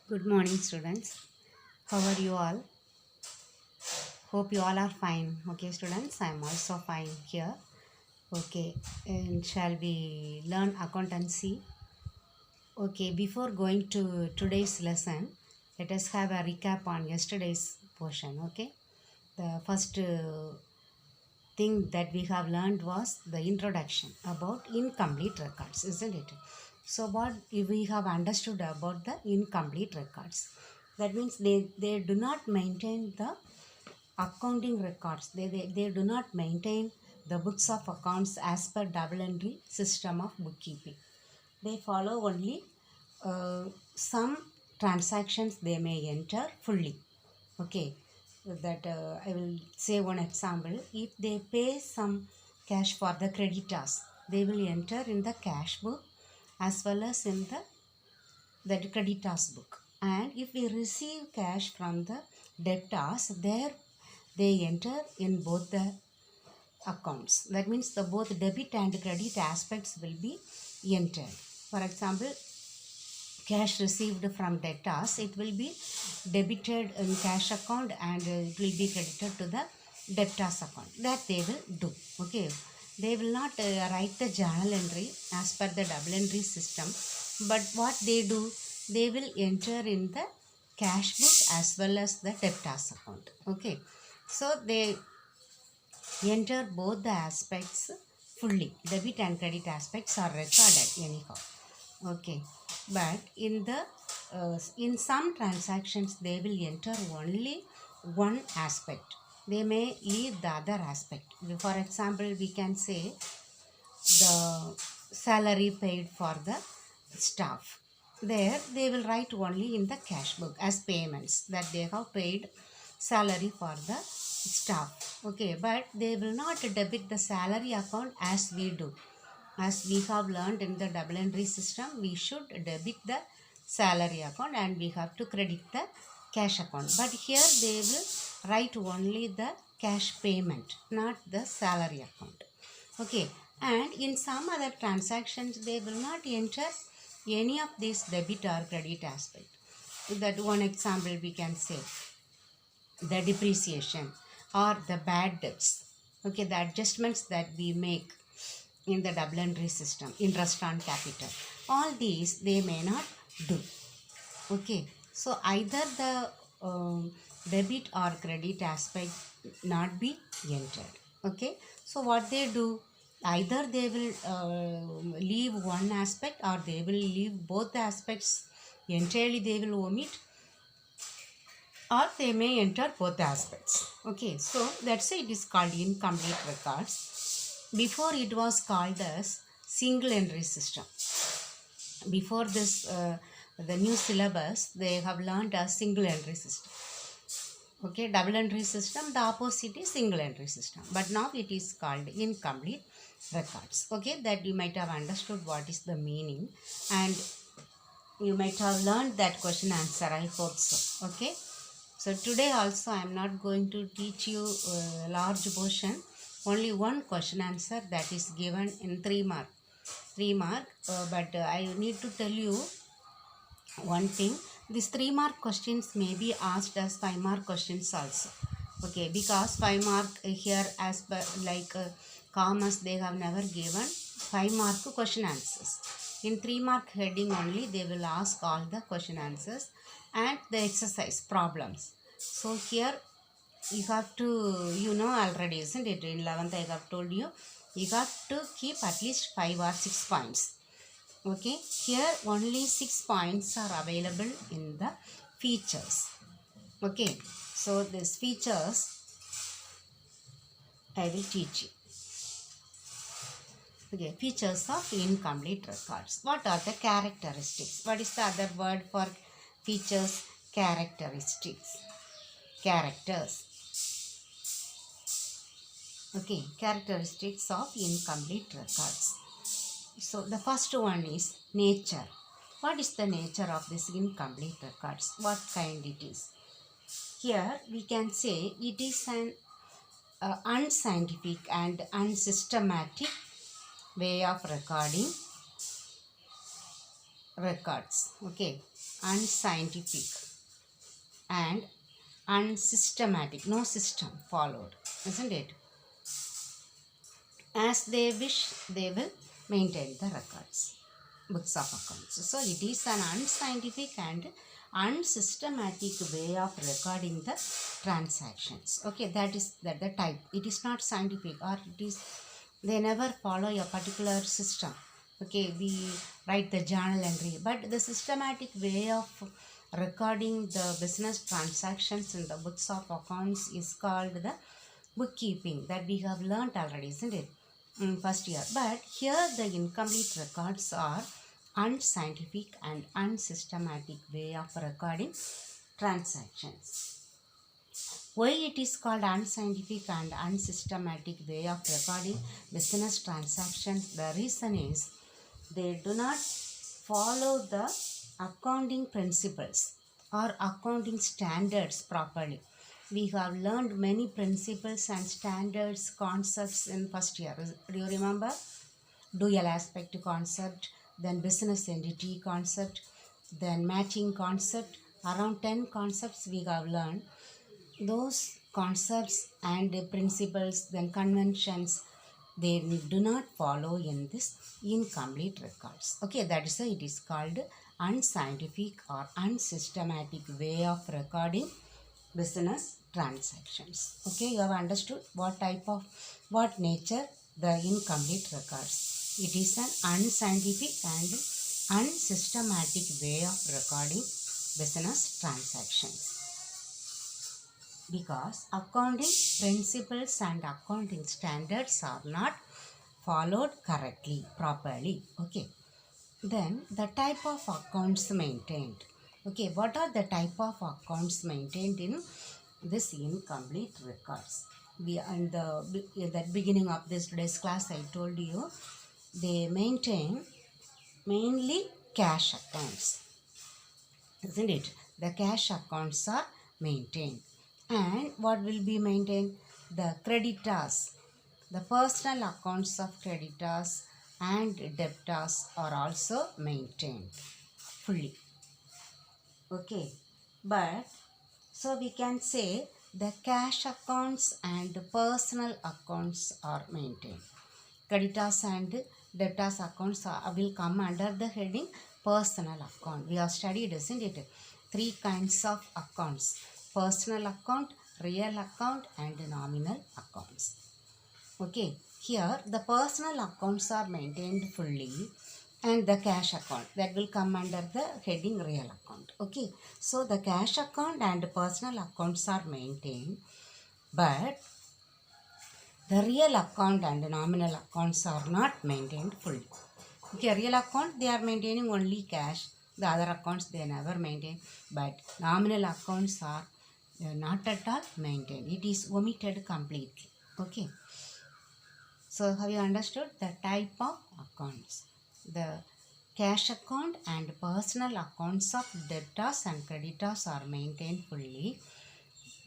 Good morning, students. How are you all? Hope you all are fine. Okay, students, I am also fine here. Okay, and shall we learn accountancy? Okay, before going to today's lesson, let us have a recap on yesterday's portion. Okay, the first thing that we have learned was the introduction about incomplete records, isn't it? So, what we have understood about the incomplete records? That means they do not maintain the accounting records. They do not maintain the books of accounts as per double entry system of bookkeeping. They follow only some transactions they may enter fully. Okay, that I will say one example. If they pay some cash for the creditors, they will enter in the cash book as well as in the creditors book. And if we receive cash from the debtors, there they enter in both the accounts. That means the both debit and credit aspects will be entered. For example, cash received from debtors, it will be debited in cash account and it will be credited to the debtors account. That they will do. Okay, they will not write the journal entry as per the double entry system, but what they do, they will enter in the cash book as well as the debtors account. Okay, so they enter both the aspects fully. Debit and credit aspects are recorded anyhow. Okay, but in some transactions they will enter only one aspect. They may leave the other aspect. For example, we can say the salary paid for the staff. There they will write only in the cash book as payments that they have paid salary for the staff. Okay, but they will not debit the salary account as we do. As we have learned in the double entry system, we should debit the salary account and we have to credit the cash account. But here they will write only the cash payment, not the salary account. Okay, and in some other transactions they will not enter any of these debit or credit aspect. That one example we can say the depreciation or the bad debts. Okay, the adjustments that we make in the double entry system, interest on capital, all these they may not do. Okay, so either the debit or credit aspect not be entered. Okay, so what they do, either they will leave one aspect or they will leave both the aspects entirely, they will omit, or they may enter both the aspects. Okay, so that's why it is called incomplete records. Before it was called as single entry system. Before this, the new syllabus, they have learned a single entry system. Okay, double entry system, the opposite is single entry system. But now it is called incomplete records. Okay, that you might have understood what is the meaning and you might have learned that question answer. I hope so. Okay. So today also I am not going to teach you a large portion. Only one question answer that is given in 3 mark. 3 mark. But I need to tell you one thing. These 3 mark questions may be asked as 5 mark questions also. Okay, because 5 mark here as per like commas they have never given 5 mark question answers. In 3 mark heading only they will ask all the question answers and the exercise problems. So here you have to, you know already, isn't it? In 11th I have told you, you got to keep at least 5 or 6 points. Okay, here only 6 points are available in the features. Okay, so these features I will teach you. Okay, features of incomplete records. What are the characteristics? What is the other word for features? Characteristics. Characters. Okay, characteristics of incomplete records. So the first one is nature. What is the nature of this incomplete records? What kind it is? Here we can say it is an unscientific and unsystematic way of recording records, okay, unscientific and unsystematic, no system followed, isn't it? As they wish, they will maintain the records, books of accounts. So it is an unscientific and unsystematic way of recording the transactions. Okay, that is that the type. It is not scientific, or it is, they never follow a particular system. Okay, we write the journal entry, but the systematic way of recording the business transactions in the books of accounts is called the bookkeeping, that we have learnt already, isn't it, in first year. But here the incomplete records are unscientific and unsystematic way of recording transactions. Why it is called unscientific and unsystematic way of recording business transactions? The reason is they do not follow the accounting principles or accounting standards properly. We have learned many principles and standards concepts in first year. Do you remember? Dual aspect concept, then business entity concept, then matching concept. Around 10 concepts we have learned. Those concepts and principles, then conventions, they do not follow in this incomplete records. Okay, that is why it is called unscientific or unsystematic way of recording business transactions. Okay, you have understood what type of, what nature the incomplete records. It is an unscientific and unsystematic way of recording business transactions, because accounting principles and accounting standards are not followed correctly, properly. Okay, then the type of accounts maintained. Okay, what are the type of accounts maintained in this incomplete records? We in the beginning of this today's class I told you they maintain mainly cash accounts, isn't it? The cash accounts are maintained. And what will be maintained? The creditors, the personal accounts of creditors and debtors are also maintained fully. Okay, but so we can say the cash accounts and personal accounts are maintained. Creditors and debtors accounts will come under the heading personal account. We have studied, isn't it? Three kinds of accounts: personal account, real account, and nominal accounts. Okay, here the personal accounts are maintained fully, and the cash account that will come under the heading real account. Okay, so the cash account and personal accounts are maintained, but the real account and nominal accounts are not maintained fully. Okay, real account they are maintaining only cash, the other accounts they never maintain, but nominal accounts are not at all maintained. It is omitted completely. Okay, so have you understood the type of accounts? The cash account and personal accounts of debtors and creditors are maintained fully.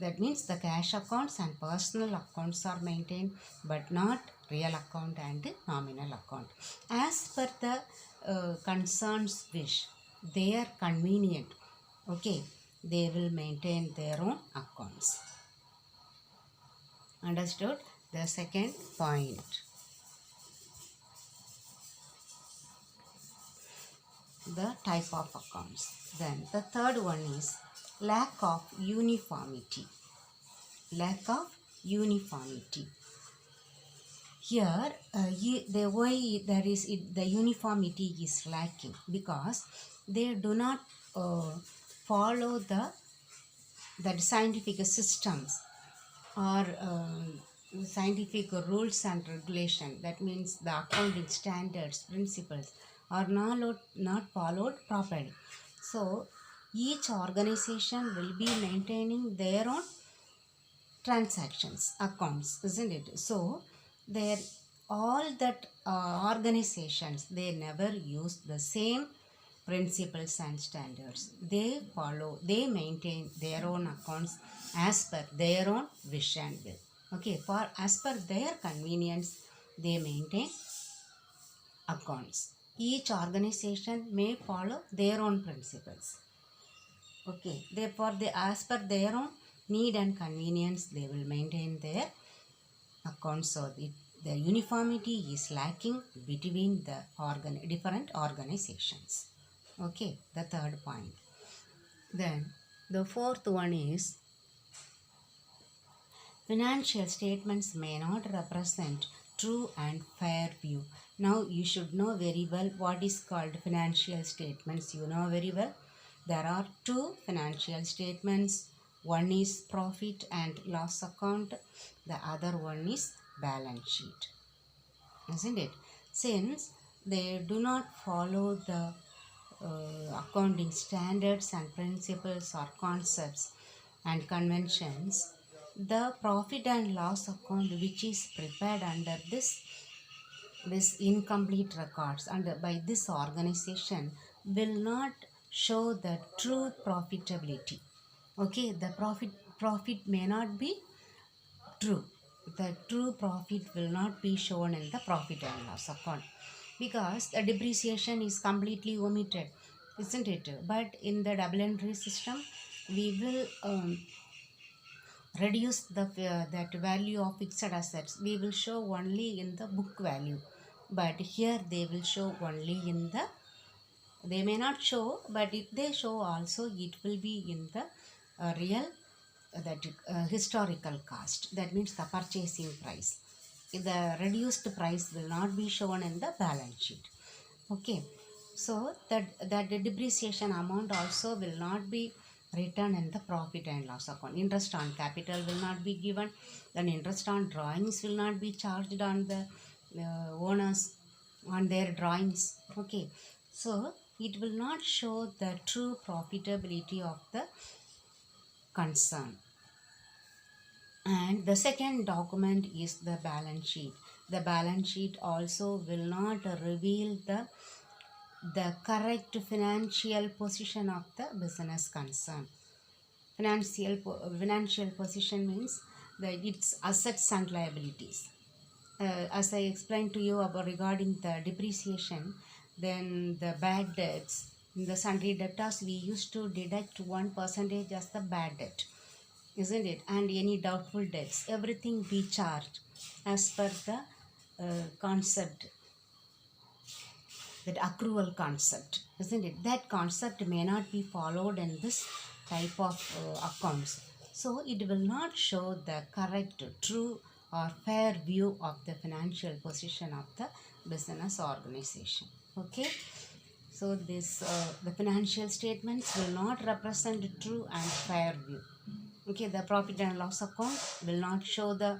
That means the cash accounts and personal accounts are maintained, but not real account and nominal account. As per the concerns wish, they are convenient. Okay, they will maintain their own accounts. Understood? The second point. The type of accounts. Then the third one is lack of uniformity. Lack of uniformity. Here, the way there is the uniformity is lacking, because they do not follow the scientific systems or scientific rules and regulation. That means the accounting standards, principles are not followed properly. So each organization will be maintaining their own transactions accounts, isn't it? So there all that organizations, they never use the same principles and standards. They maintain their own accounts as per their own wish and will. Okay, for as per their convenience they maintain accounts. each organization may follow their own principles. Okay, therefore, as per their own need and convenience, they will maintain their accounts. So the uniformity is lacking between the different organizations. Okay, the third point. Then the fourth one is financial statements may not represent true and fair view. Now you should know very well what is called financial statements. You know very well. There are two financial statements. One is profit and loss account. The other one is balance sheet. Isn't it? Since they do not follow the accounting standards and principles or concepts and conventions, the profit and loss account which is prepared under this incomplete records under by this organization will not show the true profitability. Okay, the profit may not be true. The true profit will not be shown in the profit and loss account because the depreciation is completely omitted, isn't it? But in the double entry system, we will reduce the that value of fixed assets. We will show only in the book value, but here they will show only in the. They may not show, but if they show also, it will be in the real that historical cost. That means the purchasing price. The reduced price will not be shown in the balance sheet. Okay, so that the depreciation amount also will not be written in the profit and loss account. Interest on capital will not be given. Then interest on drawings will not be charged on the owners on their drawings. Okay, so it will not show the true profitability of the concern. And the second document is the balance sheet. The balance sheet also will not reveal the correct financial position of the business concern. Financial position means that its assets and liabilities. As I explained to you about regarding the depreciation, then the bad debts, in the sundry debtors we used to deduct 1% as the bad debt, isn't it? And any doubtful debts, everything be charged as per the concept, that accrual concept, isn't it? That concept may not be followed in this type of accounts. So it will not show the correct, true or fair view of the financial position of the business organization. Okay. So this the financial statements will not represent true and fair view. Okay, the profit and loss account will not show the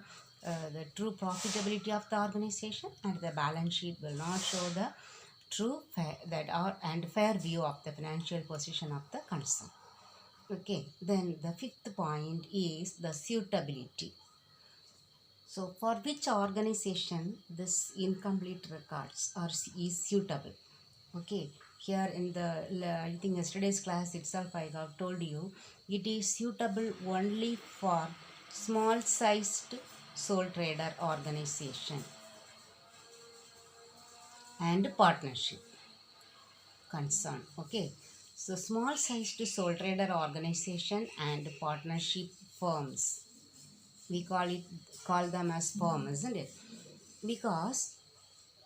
true profitability of the organization, and the balance sheet will not show the true and fair view of the financial position of the concern. Okay, then the fifth point is the suitability. So for which organization this incomplete records is suitable? Okay, here in the I think yesterday's class itself I have told you it is suitable only for small sized sole trader organization and partnership concern. Okay, so small sized sole trader organization and partnership firms, we call them as firm, isn't it? Because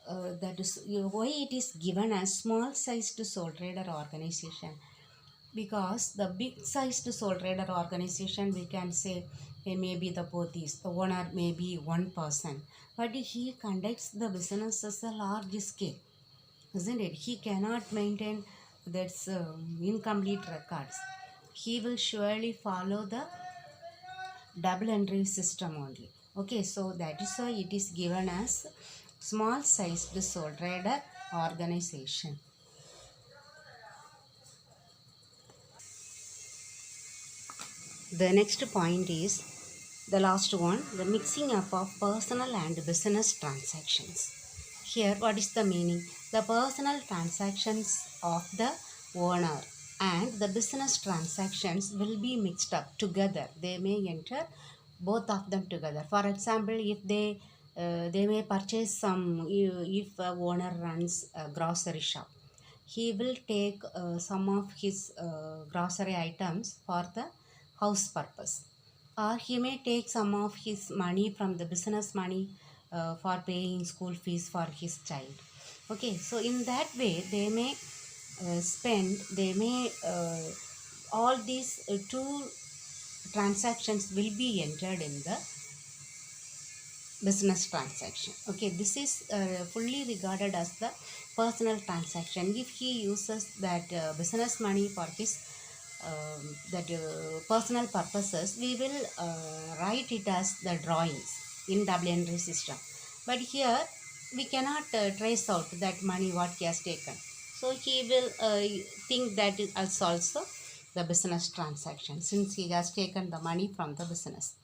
that is why it is given as small sized sole trader organization, because the big sized sole trader organization we can say maybe the owner may be one person, but he conducts the business as a large scale, isn't it? He cannot maintain that's incomplete records. He will surely follow the double entry system only. Okay, so that is why it is given as small sized sole trader organization. The next point is the last one, the mixing up of personal and business transactions. Here, what is the meaning? The personal transactions of the owner and the business transactions will be mixed up together. They may enter both of them together. For example, if they they may purchase some. If a owner runs a grocery shop, he will take some of his grocery items for the house purpose, or he may take some of his money from the business money for paying school fees for his child. Okay, so in that way they may spend, they may all these two transactions will be entered in the business transaction. Okay, this is fully regarded as the personal transaction. If he uses that business money for his that personal purposes, we will write it as the drawings in double entry system. But here we cannot trace out that money what he has taken, so he will think that is also the business transaction, since he has taken the money from the business.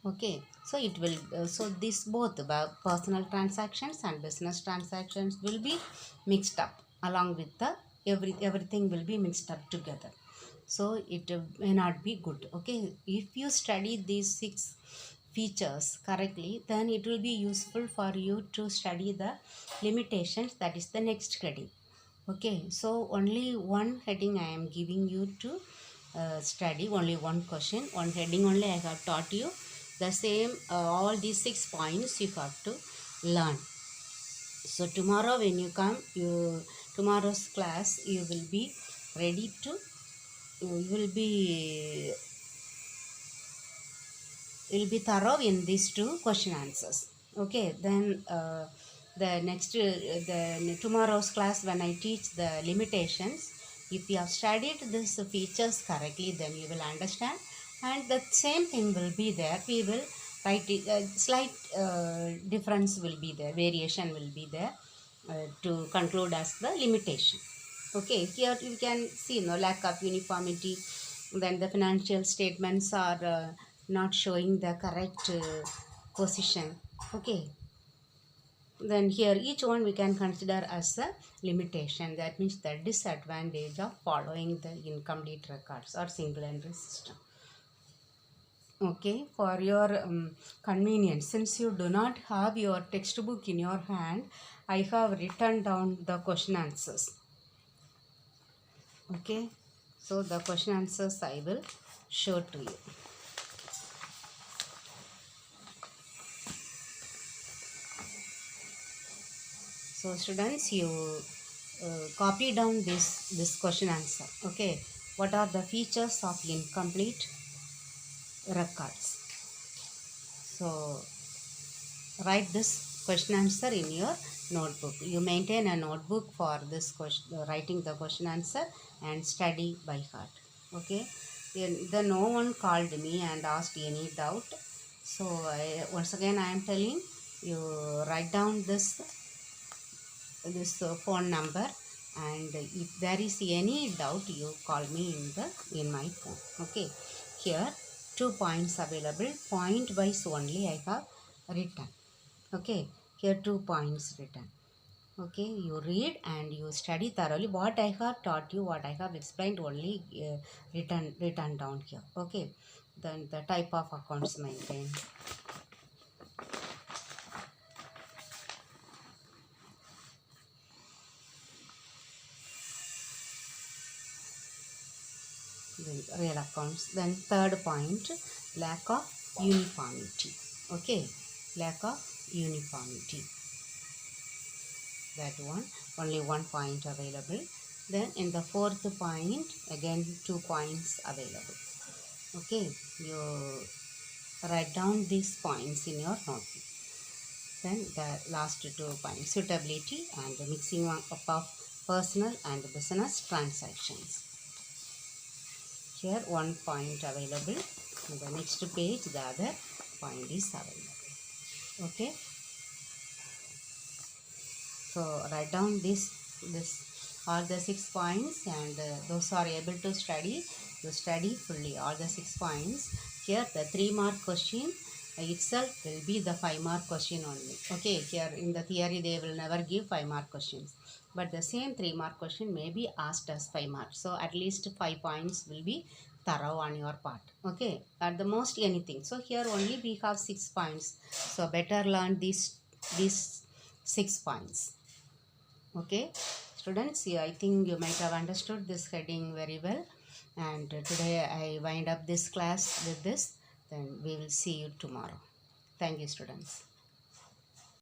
Okay, so it will so this both about personal transactions and business transactions will be mixed up along with the everything will be mixed up together, so it may not be good. Okay, if you study these 6 features correctly, then it will be useful for you to study the limitations, that is the next heading. Okay, so only one heading I am giving you to study, only one question, one heading only I have taught you. The same all these 6 points you have to learn. So tomorrow when you come, you tomorrow's class you will be ready to, you will be thorough in these 2 question answers. Okay, then the next the tomorrow's class when I teach the limitations, if you have studied these features correctly, then you will understand, and the same thing will be there. We will write it, slight difference will be there, variation will be there to conclude as the limitation. Okay, here you can see no lack of uniformity, then the financial statements are not showing the correct position. Okay, then here each one we can consider as a limitation, that means the disadvantage of following the incomplete records or single entry system. Okay, for your convenience, since you do not have your textbook in your hand, I have written down the question answers. Okay, so the question answers I will show to you. So students, you copy down this question answer. Okay, what are the features of incomplete records? So write this question answer in your notebook. You maintain a notebook for this question, writing the question answer and study by heart. Okay, then no one called me and asked any doubt. So once again I am telling you, write down this phone number, and if there is any doubt you call me in my phone. Okay, here 2 points available, point wise only I have written. Okay, here 2 points written. Okay, you read and you study thoroughly what I have taught you, what I have explained, only written down here. Okay, then the type of accounts maintained, real accounts. Then third point, lack of uniformity. Okay, lack of uniformity, that one only 1 point available. Then in the fourth point again 2 points available. Okay, you write down these points in your notebook. Then the last 2 points, suitability and the mixing of personal and business transactions. Here 1 point available, and the next page the other point is available. Okay, so write down this all the 6 points, and those are able to study, you study fully all the 6 points. Here the 3 mark question itself will be the 5 mark question only. Okay, here in the theory they will never give 5 mark questions, but the same 3 mark question may be asked as 5 marks, so at least 5 points will be thorough on your part. Okay, at the most anything. So here only we have 6 points. So better learn these 6 points. Okay, students, I think you might have understood this heading very well. And today I wind up this class with this. Then we will see you tomorrow. Thank you, students.